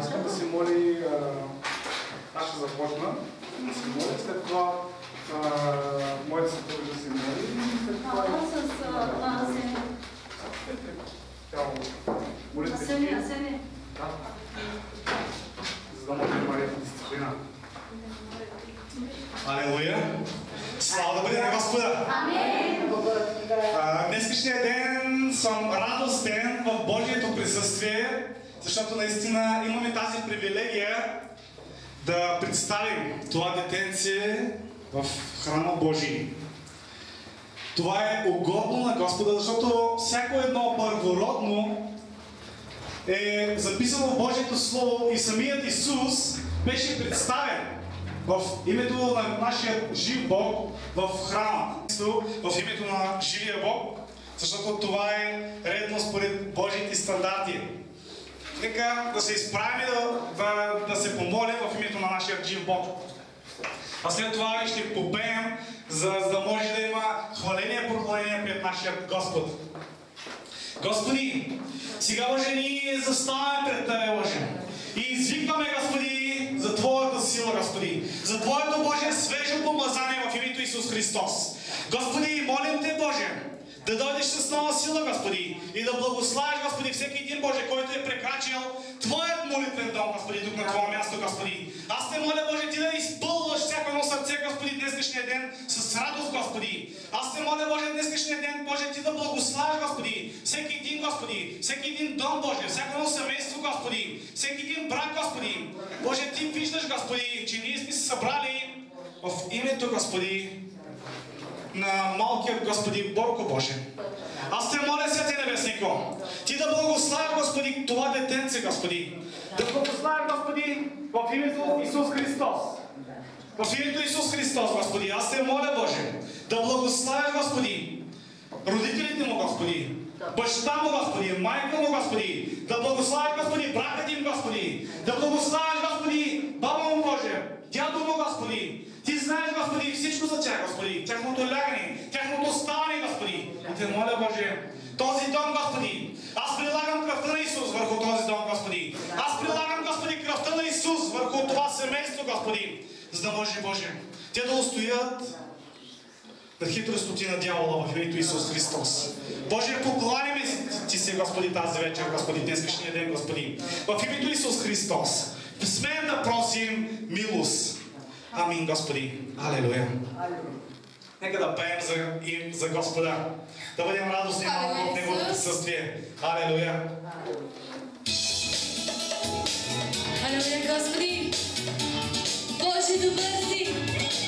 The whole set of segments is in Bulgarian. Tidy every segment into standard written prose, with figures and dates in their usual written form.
Искам да се моли, аз ще започна да се моля, след това моите съпруги да се моли и след това... Асени. Да. За да може да има дисциплина. Алелуя! Слава да бъде на Господа! Амин! Днескашния ден съм радостен в Божието присъствие, защото наистина имаме тази привилегия да представим това детенце в храма Божий. Това е угодно на Господа, защото всяко едно първородно е записано в Божието Слово и самият Исус беше представен в името на нашия жив Бог в храма, в името на живия Бог, защото това е редно според Божиите стандарти. Нека да се изправим да се помолим в името на нашия жив Бог. А след това ще попеем, за да може да има хваление и проклонение пред нашия Господ. Господи, сега, Боже, ние заставаме пред Тебе, Боже, и извикваме, Господи, за Твоята сила, Господи, за Твоето, Боже, свежо помазание в името Исус Христос. Господи, молим Те, Боже, да дойдеш с нова сила, Господи, и да благославиш, Господи, всеки един, Боже, който е прекрачил Твоят молитвен дом, Господи, тук на Твое място, Господи. Аз Те моля, Боже, Ти да изпълваш всяко едно сърце, Господи, днескашния ден с радост, Господи. Аз Те моля, Боже, днескашния ден, Боже, Ти да благославиш, Господи, всеки един, Господи, всеки един дом, Боже, всяко едно семейство, Господи, всеки един брак, Господи. Боже, Ти виждаш, Господи, че ние сме се събрали в името, Господи, на малкият Господи Борко, Боже. Аз Те моля, Святи Небеснико, Ти да благославиш, Господи, това детенце, Господи. Да благославиш, Господи, в името Исус Христос. В името Исус Христос, Господи. Аз Те моля, Боже, да благославиш, Господи, родителите му, Господи, баща му, Господи, майка му, Господи, да благославиш, Господи, братът им, Господи, да благославиш, Господи, баба му, Боже, дядо му, Господи. Ти знаеш, Господи, всичко за тях, Господи, тяхното лягане, тяхното ставане, Господи. И Те моля, Боже, този дом, Господи, аз прилагам кръвта на Исус върху този дом, Господи. Аз прилагам, Господи, кръвта на Исус върху това семейство, Господи, за да може, Боже, те да устоят на хитростите на дявола в името Исус Христос. Боже, покланяме Ти се, Господи, тази вечер, Господи, днескашния ден, Господи, в името Исус Христос. Смеем да просим милост. Амин, Господи. Алелуя. Нека да пеем за Господа. Да бъдем радостни в Неговото присъствие. Алелуя. Алелуя, Господи. Боже, добър си.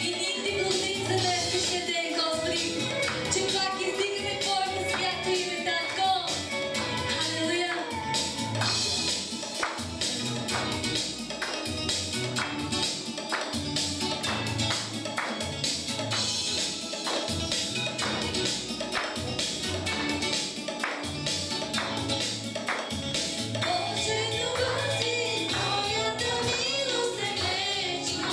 И ние Ти благодарим за днешния ден, Господи, че пак издигаме Твоето свято име, Татко. Алелуя. Твоята милост е вечна.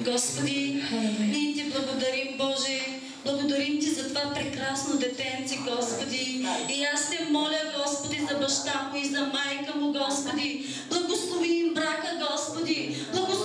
Господи, ние Ти благодарим, Боже. Благодарим Ти за това прекрасно детенце, Господи. И аз Те моля, Господи, за баща му и за майка му, Господи. Благослови им брака, Господи. Благослови